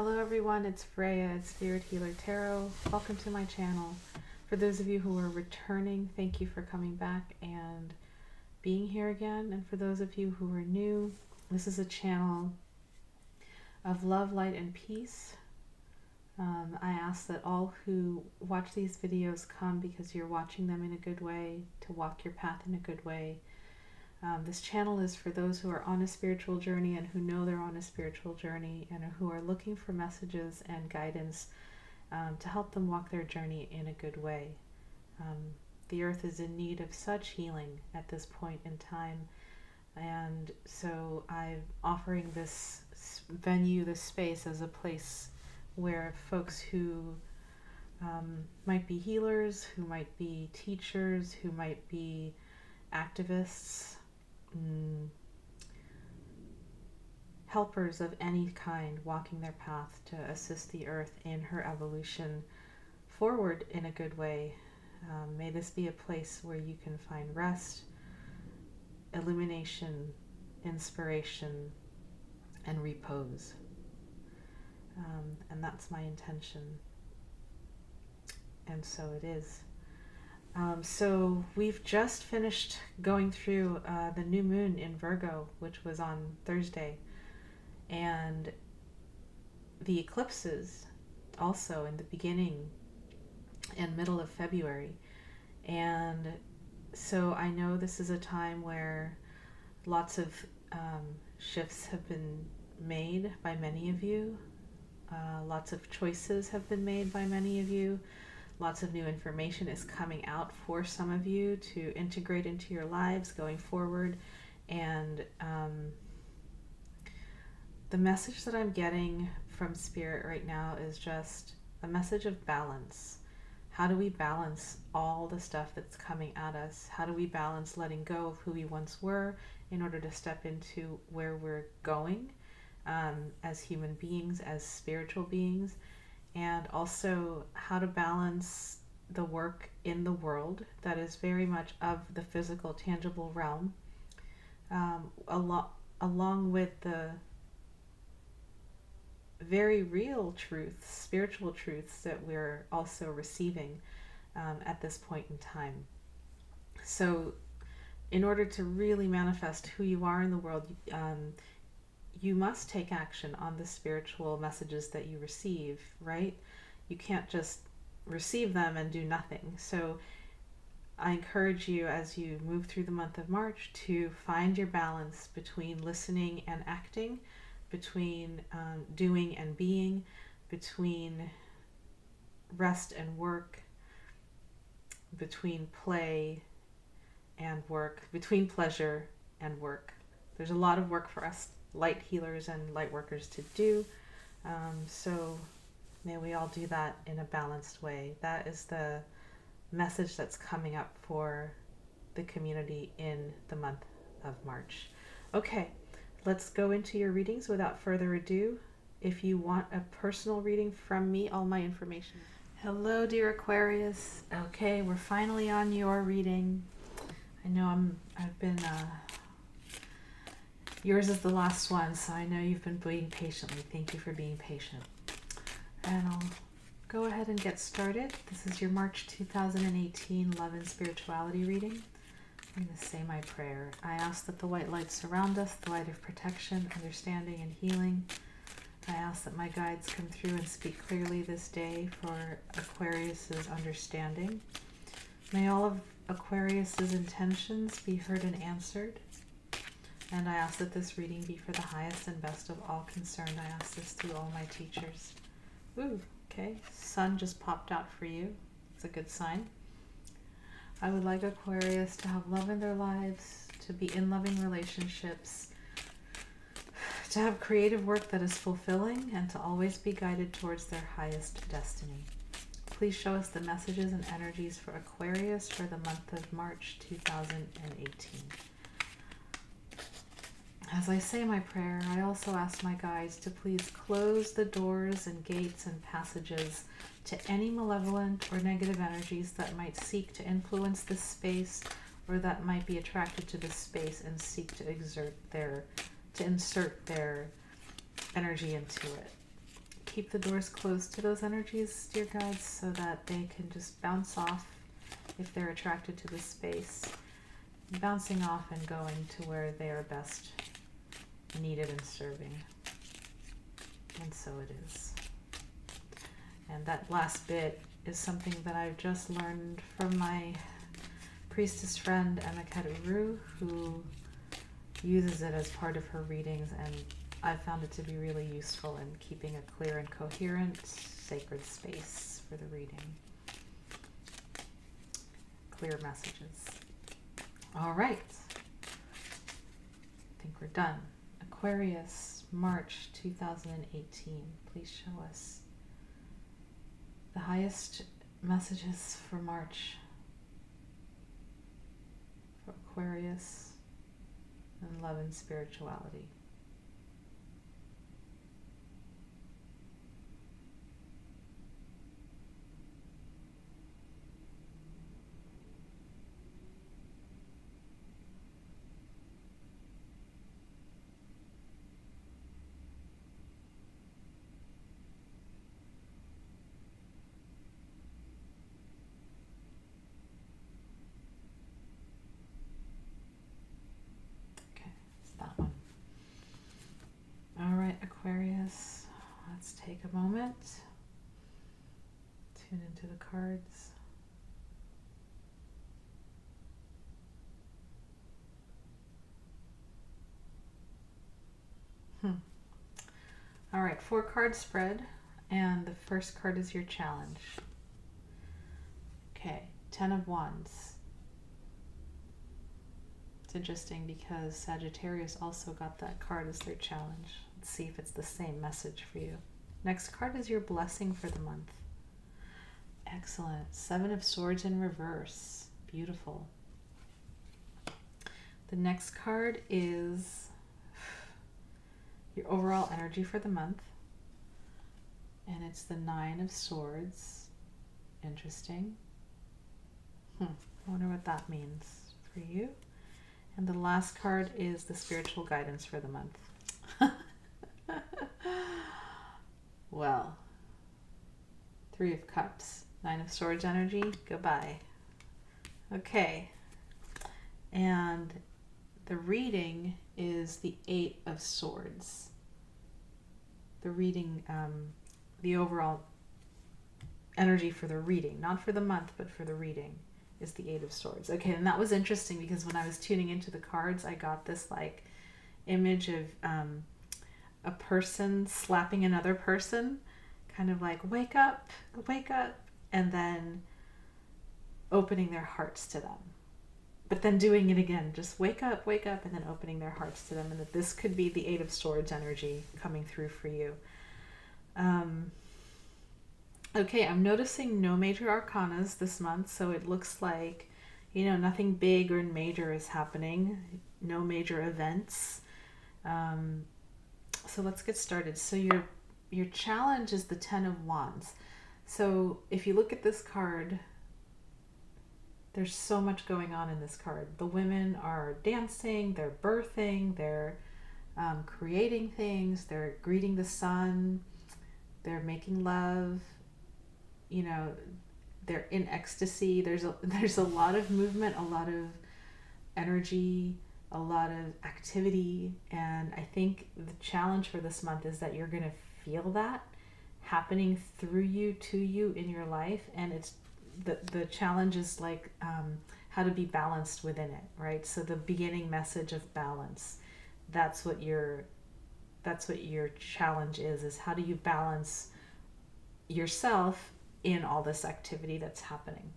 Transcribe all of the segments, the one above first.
Hello everyone, it's Freya at Spirit Healer Tarot. Welcome to my channel. For those of you who are returning, thank you for coming back and being here again. And for those of you who are new, this is a channel of love, light, and peace. I ask that all who watch these videos come because you're watching them in a good way, to walk your path in a good way. This channel is for those who are on a spiritual journey and who know they're on a spiritual journey and who are looking for messages and guidance to help them walk their journey in a good way. The earth is in need of such healing at this point in time, and so I'm offering this venue, this space, as a place where folks who might be healers, who might be teachers, who might be activists, helpers of any kind, walking their path to assist the earth in her evolution forward in a good way. May this be a place where you can find rest, illumination, inspiration, and repose. And that's my intention. And so it is. So we've just finished going through the new moon in Virgo, which was on Thursday, and the eclipses also in the beginning and middle of February. And so I know this is a time where lots of shifts have been made by many of you. Lots of choices have been made by many of you. Lots of new information is coming out for some of you to integrate into your lives going forward. And the message that I'm getting from Spirit right now is just a message of balance. How do we balance all the stuff that's coming at us? How do we balance letting go of who we once were in order to step into where we're going as human beings, as spiritual beings? And also how to balance the work in the world that is very much of the physical, tangible realm, along with the very real truths, spiritual truths that we're also receiving at this point in time. So in order to really manifest who you are in the world, you must take action on the spiritual messages that you receive, right? You can't just receive them and do nothing. So I encourage you, as you move through the month of March, to find your balance between listening and acting, between doing and being, between rest and work, between play and work, between pleasure and work. There's a lot of work for us light healers and light workers to do, so may we all do that in a balanced way. That is the message that's coming up for the community in the month of March. Okay, let's go into your readings without further ado. If you want a personal reading from me, all my information. Hello, dear Aquarius. Okay, we're finally on your reading. I know I've been yours is the last one, so I know you've been waiting patiently. Thank you for being patient. And I'll go ahead and get started. This is your March 2018 Love and Spirituality reading. I'm going to say my prayer. I ask that the white light surround us, the light of protection, understanding, and healing. I ask that my guides come through and speak clearly this day for Aquarius's understanding. May all of Aquarius's intentions be heard and answered. And I ask that this reading be for the highest and best of all concerned. I ask this through all my teachers. Ooh, okay. Sun just popped out for you. It's a good sign. I would like Aquarius to have love in their lives, to be in loving relationships, to have creative work that is fulfilling, and to always be guided towards their highest destiny. Please show us the messages and energies for Aquarius for the month of March 2018. As I say my prayer, I also ask my guides to please close the doors and gates and passages to any malevolent or negative energies that might seek to influence this space, or that might be attracted to this space and seek to insert their energy into it. keep the doors closed to those energies, dear guides, so that they can just bounce off if they're attracted to the space, bouncing off and going to where they are best needed and serving. And so it is. And that last bit is something that I've just learned from my priestess friend Emma Kaduru, who uses it as part of her readings, and I found it to be really useful in keeping a clear and coherent sacred space for the reading. Clear messages. All right. I think we're done. Aquarius, March 2018. Please show us the highest messages for March for Aquarius and love and spirituality. That one. All right, Aquarius, let's take a moment, tune into the cards. All right, 4-card spread, and the first card is your challenge. Okay, 10 of Wands. It's interesting because Sagittarius also got that card as their challenge. Let's see if it's the same message for you. Next card is your blessing for the month. Excellent. 7 of Swords in reverse. Beautiful. The next card is your overall energy for the month. And it's the 9 of Swords. Interesting. I wonder what that means for you. And the last card is the spiritual guidance for the month. Well, 3 of Cups, 9 of Swords energy, goodbye. Okay, and the reading is the 8 of Swords. The reading, the overall energy for the reading, not for the month, but for the reading, is the 8 of Swords. Okay, and that was interesting because when I was tuning into the cards, I got this like image of a person slapping another person, kind of like wake up, and then opening their hearts to them. But then doing it again, just wake up, and then opening their hearts to them, and that this could be the 8 of Swords energy coming through for you. Okay, I'm noticing no major arcanas this month, so it looks like, you know, nothing big or major is happening, no major events. So let's get started. So your challenge is the 10 of Wands. So if you look at this card, there's so much going on in this card. The women are dancing, they're birthing, they're creating things, they're greeting the sun, they're making love. You know, they're in ecstasy. There's a lot of movement, a lot of energy, a lot of activity, and I think the challenge for this month is that you're going to feel that happening through you, to you in your life, and it's the challenge is like how to be balanced within it, right? So the beginning message of balance, that's what your challenge is how do you balance yourself in all this activity that's happening.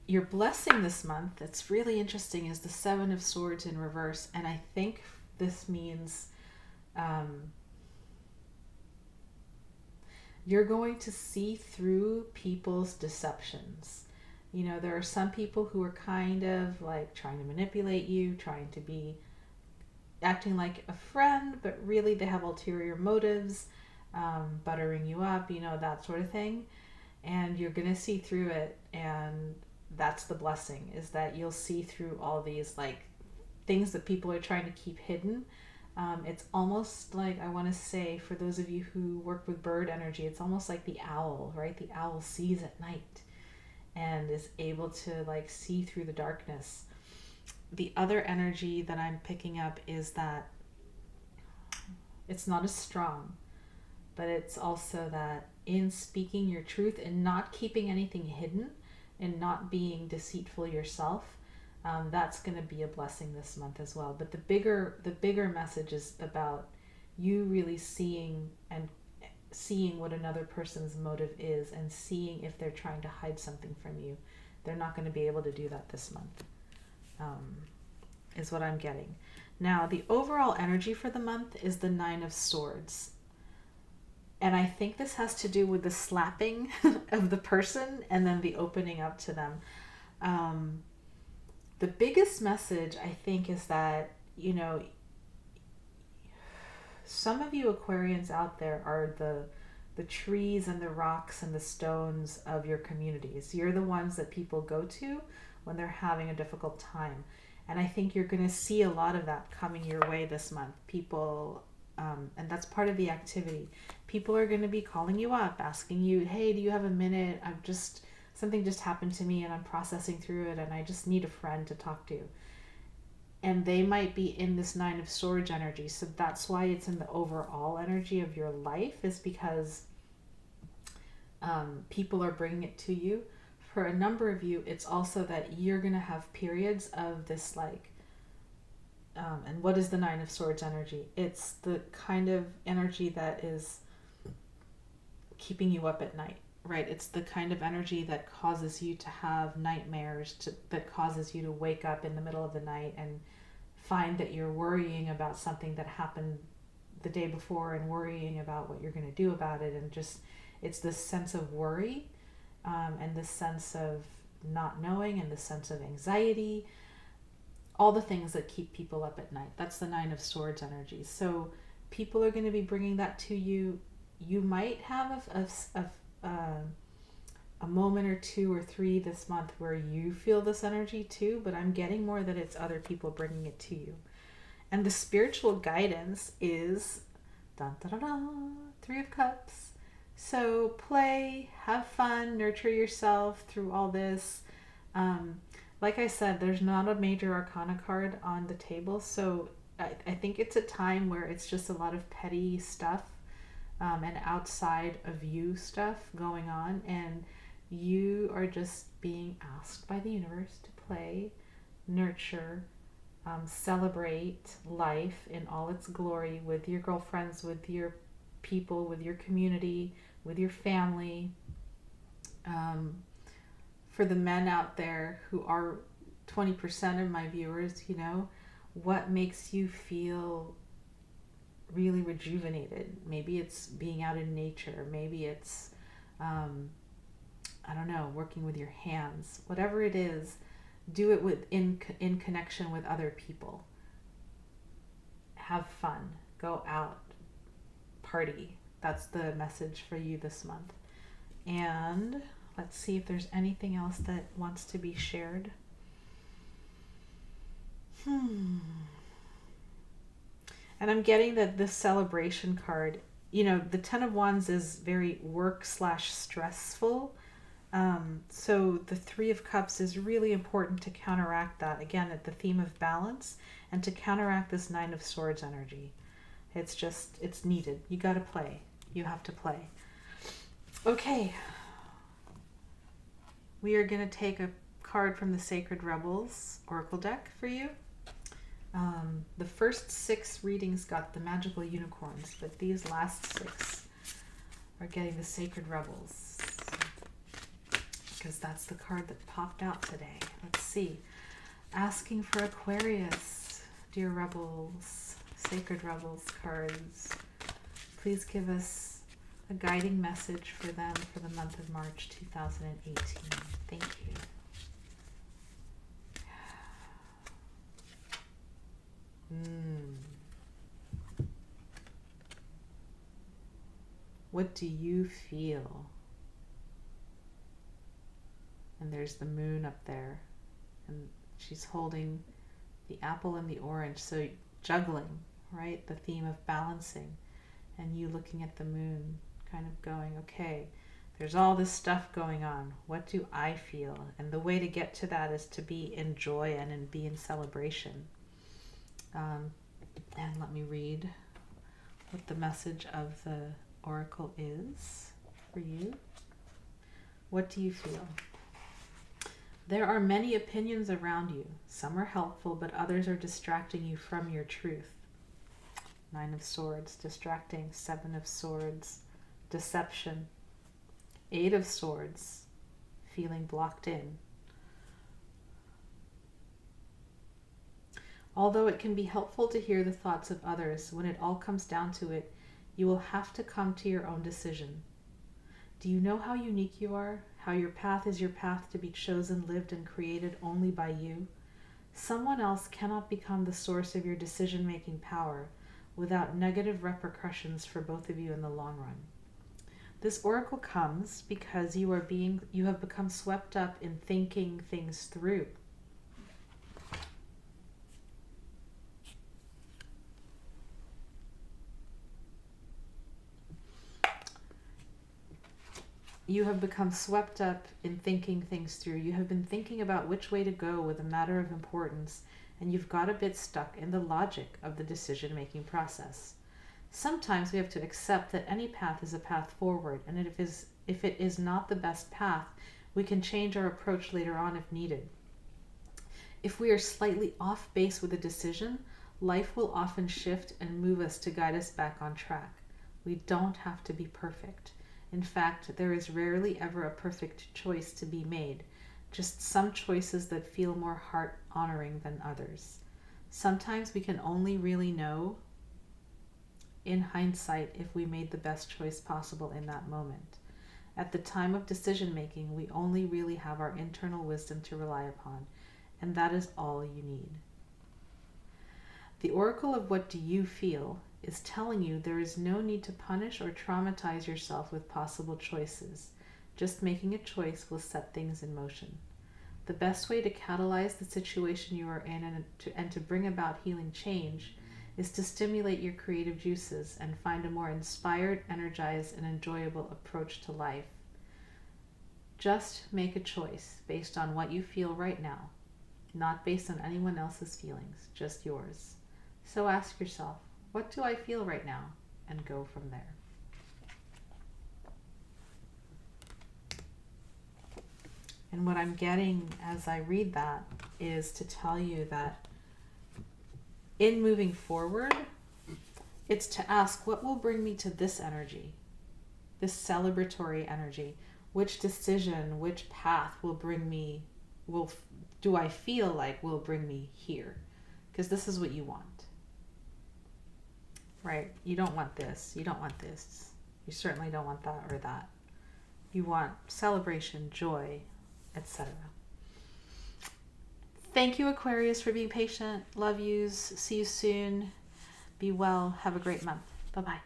Your blessing this month that's really interesting is the 7 of Swords in reverse, and I think this means you're going to see through people's deceptions. You know, there are some people who are kind of like trying to manipulate you, trying to be acting like a friend, but really they have ulterior motives, buttering you up, you know, that sort of thing. And you're going to see through it, and that's the blessing, is that you'll see through all these like things that people are trying to keep hidden. It's almost like, I want to say, for those of you who work with bird energy, it's almost like the owl, right? The owl sees at night and is able to like see through the darkness. The other energy that I'm picking up is that it's not as strong, but it's also that in speaking your truth and not keeping anything hidden and not being deceitful yourself, that's going to be a blessing this month as well. But the bigger message is about you really seeing what another person's motive is and seeing if they're trying to hide something from you. They're not going to be able to do that this month, is what I'm getting. Now, the overall energy for the month is the Nine of Swords. And I think this has to do with the slapping of the person and then the opening up to them. The biggest message, I think, is that, you know, some of you Aquarians out there are the trees and the rocks and the stones of your communities. You're the ones that people go to when they're having a difficult time. And I think you're going to see a lot of that coming your way this month. People, and that's part of the activity. People are going to be calling you up, asking you, hey, do you have a minute? Something just happened to me and I'm processing through it and I just need a friend to talk to. And they might be in this Nine of Swords energy. So that's why it's in the overall energy of your life, is because people are bringing it to you. For a number of you, it's also that you're going to have periods of this like, and what is the Nine of Swords energy? It's the kind of energy that is keeping you up at night, right? It's the kind of energy that causes you to have nightmares, that causes you to wake up in the middle of the night and find that you're worrying about something that happened the day before and worrying about what you're going to do about it. And just, it's this sense of worry, and this sense of not knowing and the sense of anxiety, all the things that keep people up at night. That's the Nine of Swords energy. So people are going to be bringing that to you. You might have a moment or two or three this month where you feel this energy too, but I'm getting more that it's other people bringing it to you. And the spiritual guidance is dun, dun, dun, dun, Three of Cups. So play, have fun, nurture yourself through all this. Like I said, there's not a major arcana card on the table, so I think it's a time where it's just a lot of petty stuff and outside of you stuff going on, and you are just being asked by the universe to play, nurture, celebrate life in all its glory with your girlfriends, with your people, with your community, with your family. For the men out there who are 20% of my viewers, you know, what makes you feel really rejuvenated? Maybe it's being out in nature. Maybe it's, I don't know, working with your hands. Whatever it is, do it in connection with other people. Have fun. Go out. Party. That's the message for you this month. And let's see if there's anything else that wants to be shared. And I'm getting that this celebration card, you know, the Ten of Wands is very work/stressful. So the Three of Cups is really important to counteract that. Again, at the theme of balance, and to counteract this Nine of Swords energy. It's needed. You got to play. You have to play. Okay. We are going to take a card from the Sacred Rebels Oracle deck for you. The first 6 readings got the magical unicorns, but these last 6 are getting the Sacred Rebels, because that's the card that popped out today. Let's see. Asking for Aquarius, dear Rebels, Sacred Rebels cards. Please give us a guiding message for them for the month of March 2018. Thank you. What do you feel? And there's the moon up there, and she's holding the apple and the orange, so juggling, right? The theme of balancing, and you looking at the moon, kind of going, okay, there's all this stuff going on. What do I feel? And the way to get to that is to be in joy and be in celebration. And let me read what the message of the oracle is for you. What do you feel? There are many opinions around you. Some are helpful, but others are distracting you from your truth. 9 of Swords, distracting. 7 of Swords, deception. 8 of Swords, feeling blocked in. Although it can be helpful to hear the thoughts of others, when it all comes down to it, you will have to come to your own decision. Do you know how unique you are? How your path is your path to be chosen, lived, and created only by you? Someone else cannot become the source of your decision-making power without negative repercussions for both of you in the long run. This oracle comes because you have become swept up in thinking things through. You have become swept up in thinking things through. You have been thinking about which way to go with a matter of importance, and you've got a bit stuck in the logic of the decision-making process. Sometimes we have to accept that any path is a path forward, and if it is not the best path, we can change our approach later on if needed. If we are slightly off base with a decision, life will often shift and move us to guide us back on track. We don't have to be perfect. In fact, there is rarely ever a perfect choice to be made, just some choices that feel more heart-honoring than others. Sometimes we can only really know in hindsight if we made the best choice possible in that moment. At the time of decision-making, we only really have our internal wisdom to rely upon, and that is all you need. The oracle of what do you feel is telling you there is no need to punish or traumatize yourself with possible choices. Just making a choice will set things in motion. The best way to catalyze the situation you are in and to bring about healing change is to stimulate your creative juices and find a more inspired, energized, and enjoyable approach to life. Just make a choice based on what you feel right now, not based on anyone else's feelings, just yours. So ask yourself, what do I feel right now? And go from there. And what I'm getting as I read that is to tell you that in moving forward, it's to ask, what will bring me to this energy, this celebratory energy? Which decision, which path will bring me, do I feel like will bring me here? Because this is what you want. Right? You don't want this. You don't want this. You certainly don't want that or that. You want celebration, joy, etc. Thank you, Aquarius, for being patient. Love yous. See you soon. Be well. Have a great month. Bye-bye.